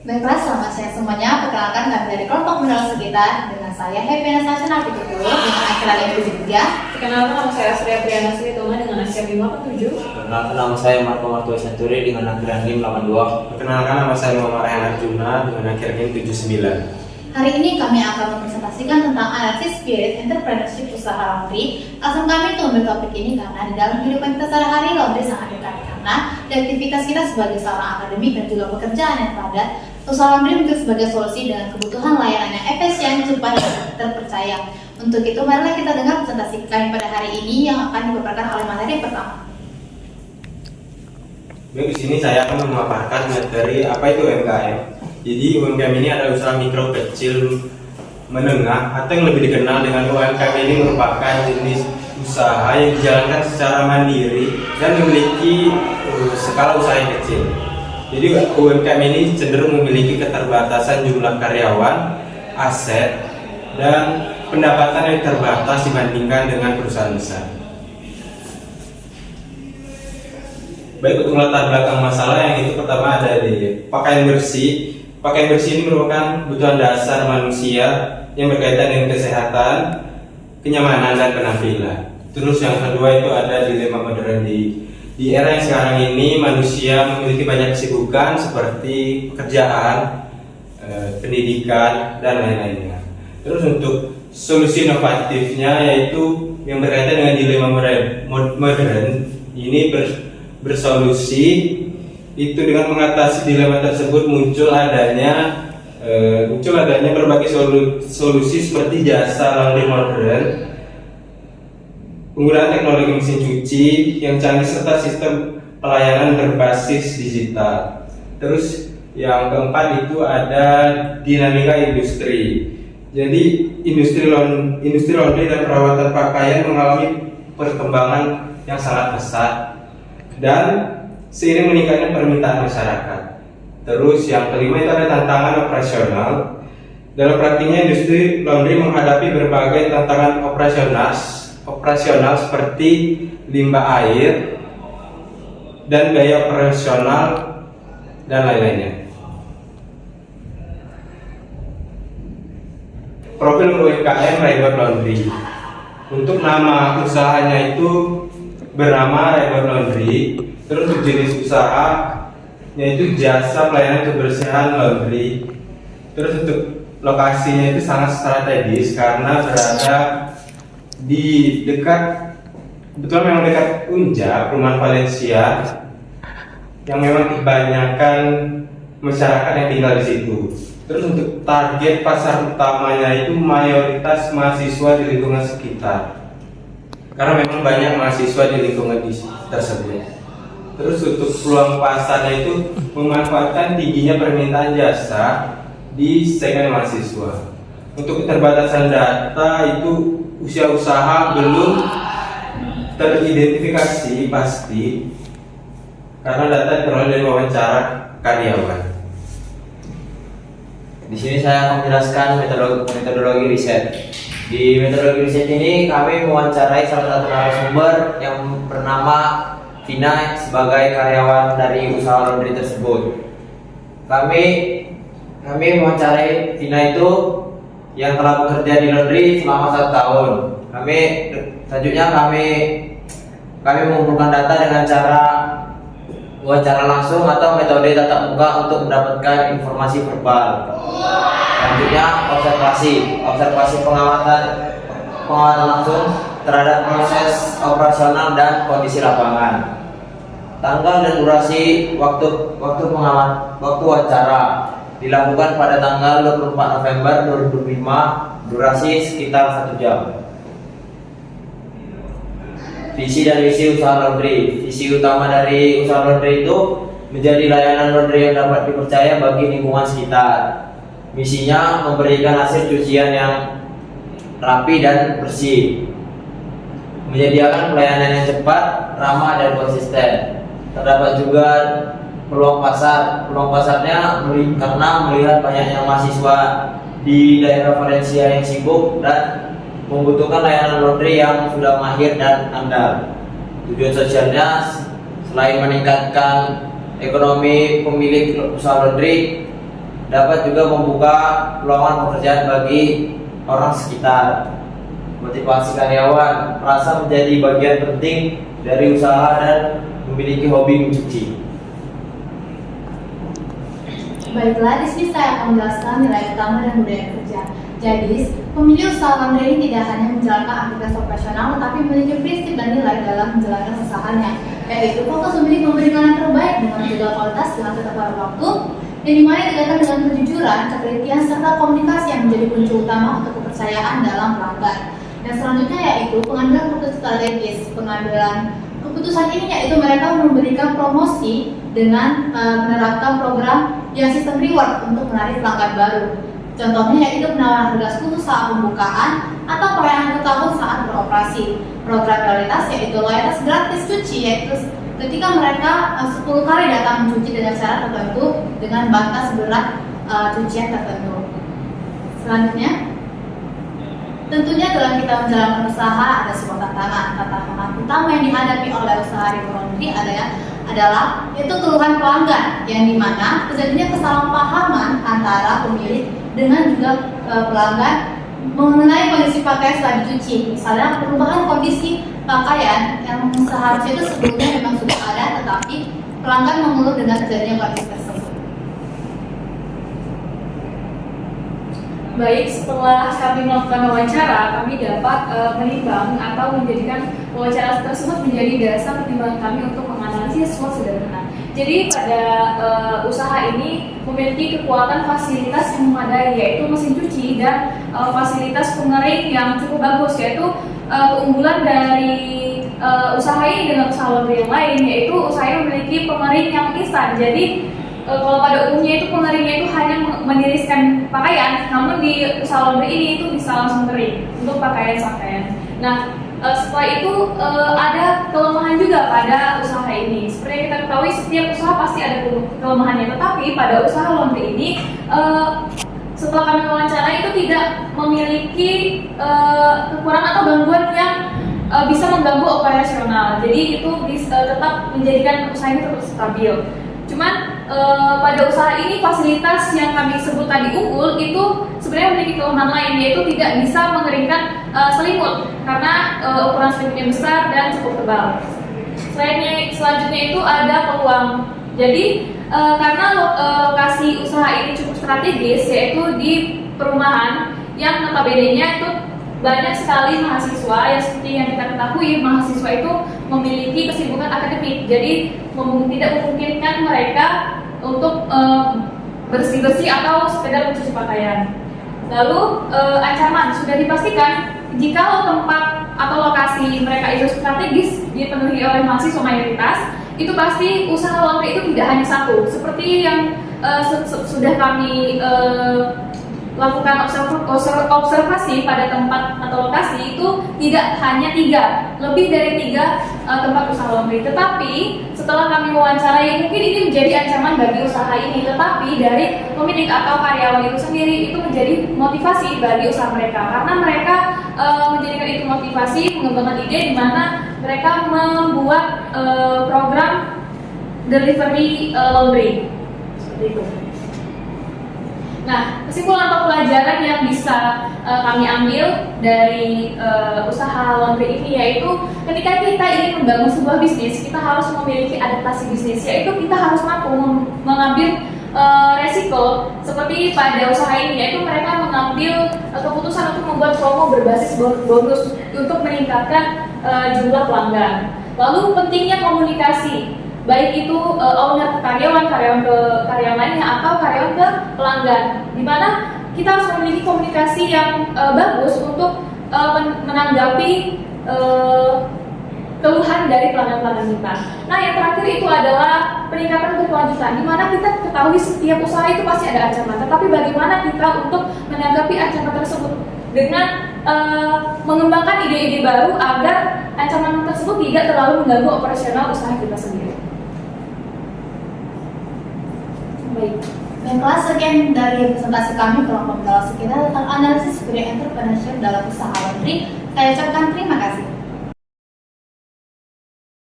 Baiklah, selamat siang semuanya. Perkenalkan kami dari kelompok mineral sekitar dengan saya Happy Nasional 30 dengan akhiran yang 73. Perkenalkan, nama saya Asri Apriana Sritoma dengan akhiran 547. Perkenalkan, nama saya Marco Martua Santuri dengan akhiran NIM 82. Perkenalkan, nama saya Muhammad Rayhan Arjuna dengan akhiran NIM 79. Hari ini kami akan mempresentasikan tentang analisis spirit entrepreneurship usaha laundry. Alasan kami untuk mengambil topik ini karena di dalam kehidupan kita sehari-hari laundry sangat dekat karena di aktivitas kita sebagai seorang akademik dan juga pekerjaan yang padat. Usaha laundry muncul sebagai solusi dengan kebutuhan layanan yang efisien, cepat, dan terpercaya. Untuk itu, marilah kita dengar presentasi kami pada hari ini yang akan dipaparkan oleh materi pertama. Baik, di sini saya akan memaparkan materi apa itu UMKM. Jadi UMKM ini adalah usaha mikro kecil menengah atau yang lebih dikenal dengan UMKM ini merupakan jenis usaha yang dijalankan secara mandiri dan memiliki skala usaha yang kecil. Jadi UMKM ini cenderung memiliki keterbatasan jumlah karyawan, aset, dan pendapatan yang terbatas dibandingkan dengan perusahaan besar. Baik, untuk latar belakang masalah yang itu pertama ada di pakaian bersih. Pakaian bersih ini merupakan kebutuhan dasar manusia yang berkaitan dengan kesehatan, kenyamanan, dan penampilan. Terus yang kedua itu ada dilema modern di era yang sekarang ini manusia memiliki banyak kesibukan seperti pekerjaan, pendidikan, dan lain-lainnya. Terus untuk solusi inovatifnya yaitu yang berkaitan dengan dilema modern ini bersolusi itu dengan mengatasi dilema tersebut muncul adanya berbagai solusi seperti jasa laundry modern, penggunaan teknologi mesin cuci yang canggih serta sistem pelayanan berbasis digital. Terus yang keempat itu ada dinamika industri. Jadi industri laundry dan perawatan pakaian mengalami perkembangan yang sangat pesat dan seiring meningkatnya permintaan masyarakat. Terus yang kelima itu ada tantangan operasional. Dalam praktiknya industri laundry menghadapi berbagai tantangan operasional seperti limbah air dan biaya operasional dan lain-lainnya. Profil UMKM Raybon Laundry. Untuk nama usahanya itu bernama Raybon Laundry. Terus untuk jenis usaha yaitu jasa pelayanan kebersihan laundry. Terus untuk lokasinya itu sangat strategis karena berada di memang dekat Unja, perumahan Valencia, yang memang kebanyakan masyarakat yang tinggal di situ. Terus untuk target pasar utamanya itu mayoritas mahasiswa di lingkungan sekitar, karena memang banyak mahasiswa di lingkungan tersebut. Terus untuk peluang pasarnya itu memanfaatkan tingginya permintaan jasa di segmen mahasiswa. Untuk keterbatasan data itu usia usaha belum teridentifikasi pasti karena data diperoleh dari wawancara karyawan. Di sini saya akan menjelaskan metodologi riset. Di metodologi riset ini kami mewawancarai salah satu narasumber yang bernama Vina sebagai karyawan dari usaha laundry tersebut. Kami mewawancarai Vina itu yang telah bekerja di laundry selama 1 tahun. Selanjutnya kami mengumpulkan data dengan cara wawancara langsung atau metode tatap muka untuk mendapatkan informasi verbal. Selanjutnya observasi pengamatan langsung terhadap proses operasional dan kondisi lapangan. Tanggal dan durasi waktu wawancara dilakukan pada tanggal 24 November 2005, durasi sekitar 1 jam. Visi dan misi usaha laundry. Visi utama dari usaha laundry itu menjadi layanan laundry yang dapat dipercaya bagi lingkungan sekitar. Misinya memberikan hasil cucian yang rapi dan bersih, menyediakan pelayanan yang cepat, ramah, dan konsisten. Terdapat juga peluang pasarnya karena melihat banyaknya mahasiswa di daerah Valencia yang sibuk dan membutuhkan layanan laundry yang sudah mahir dan andal. Tujuan sosialnya selain meningkatkan ekonomi pemilik usaha laundry, dapat juga membuka peluang pekerjaan bagi orang sekitar. Motivasi karyawan merasa menjadi bagian penting dari usaha dan memiliki hobi mencuci. Baiklah, di sini saya akan menjelaskan nilai utama dan budaya kerja. Jadi, pemilik usaha laundry ini tidak hanya menjalankan aktivitas operasional, tetapi memiliki prinsip dan nilai dalam menjalankan usahanya, yaitu fokus memberikan yang terbaik dengan menjaga kualitas dengan tetap pada waktu, dan dimana dikatakan dengan kejujuran, ketelitian, serta komunikasi yang menjadi kunci utama untuk kepercayaan dalam pelanggan. Dan selanjutnya yaitu pengambilan keputusan strategis. Pengambilan keputusan ini yaitu mereka memberikan promosi dengan menerapkan program yang sistem reward untuk menarik pelanggan baru. Contohnya yaitu penawaran harga khusus saat pembukaan atau perayaan tahun saat beroperasi. Program prioritas yaitu loyalitas gratis cuci, yaitu ketika mereka 10 kali datang mencuci dengan cara tertentu dengan batas berat cucian tertentu. Selanjutnya, tentunya dalam kita menjalankan usaha ada sebuah tantangan. Tantangan utama yang dihadapi oleh usaha River Laundry adalah yaitu keluhan pelanggan, yang dimana terjadinya kesalahpahaman antara pemilik dengan juga pelanggan mengenai kondisi pakaian setelah dicuci. Misalnya perubahan kondisi pakaian yang seharusnya itu sebelumnya memang sudah ada, tetapi pelanggan mengeluh dengan terjadinya kondisi tersebut. Baik, setelah kami melakukan wawancara, kami dapat menimbang atau menjadikan wawancara tersebut menjadi dasar pertimbangan kami untuk menganalisis SWOT sederhana. Jadi pada usaha ini memiliki kekuatan fasilitas yang memadai, yaitu mesin cuci dan fasilitas pengering yang cukup bagus, yaitu keunggulan dari usaha ini dengan usaha laundry yang lain, yaitu usaha yang memiliki pengering yang instan. Jadi kalau pada umumnya itu pengeringnya itu hanya meniriskan pakaian, namun di usaha laundry ini itu bisa langsung kering untuk pakaian. Nah, setelah itu ada kelemahan juga pada usaha ini. Seperti yang kita ketahui, setiap usaha pasti ada kelemahannya, tetapi pada usaha laundry ini setelah kami wawancara itu tidak memiliki kekurangan atau gangguan yang bisa mengganggu operasional. Jadi itu bisa tetap menjadikan usaha ini terus stabil. Cuman pada usaha ini fasilitas yang kami sebut tadi unggul itu sebenarnya memiliki kelemahan lain, yaitu tidak bisa mengeringkan selimut karena ukuran selimutnya besar dan cukup tebal. Selanjutnya itu ada peluang. Jadi karena lokasi usaha ini cukup strategis, yaitu di perumahan yang notabene-nya itu banyak sekali mahasiswa, yang seperti yang kita ketahui mahasiswa itu memiliki kesibukan akademik, jadi tidak memungkinkan mereka untuk bersih-bersih atau sekedar mencuci pakaian. Lalu ancaman sudah dipastikan jika tempat atau lokasi mereka itu strategis dipenuhi oleh mahasiswa mayoritas, itu pasti usaha laundry itu tidak hanya satu, seperti yang sudah kami lakukan observasi pada tempat atau lokasi itu tidak hanya 3, lebih dari 3 tempat usaha laundry. Tetapi setelah kami wawancarai, mungkin ini menjadi ancaman bagi usaha ini, tetapi dari pemilik atau karyawan itu sendiri itu menjadi motivasi bagi usaha mereka, karena mereka menjadikan itu motivasi, mengembangkan ide di mana mereka membuat program delivery laundry seperti itu. Nah, kesimpulan atau pelajaran yang bisa kami ambil dari usaha laundry ini yaitu ketika kita ingin membangun sebuah bisnis, kita harus memiliki adaptasi bisnis, yaitu kita harus mampu mengambil resiko seperti pada usaha ini, yaitu mereka mengambil keputusan untuk membuat promo berbasis bonus untuk meningkatkan jumlah pelanggan. Lalu pentingnya komunikasi, baik itu owner ke karyawan, karyawan ke karyawan lainnya, atau karyawan ke pelanggan, di mana kita harus memiliki komunikasi yang bagus untuk menanggapi keluhan dari pelanggan-pelanggan kita. Nah, yang terakhir itu adalah peningkatan berkelanjutan, di mana kita ketahui setiap usaha itu pasti ada ancaman, tetapi bagaimana kita untuk menanggapi ancaman tersebut dengan mengembangkan ide-ide baru agar ancaman tersebut tidak terlalu mengganggu operasional usaha kita sendiri. Baik. Baiklah, sekian dari presentasi kami kelompok pembalas kita tentang analisis budaya entrepreneurship dalam usaha laundry. Saya ucapkan terima kasih.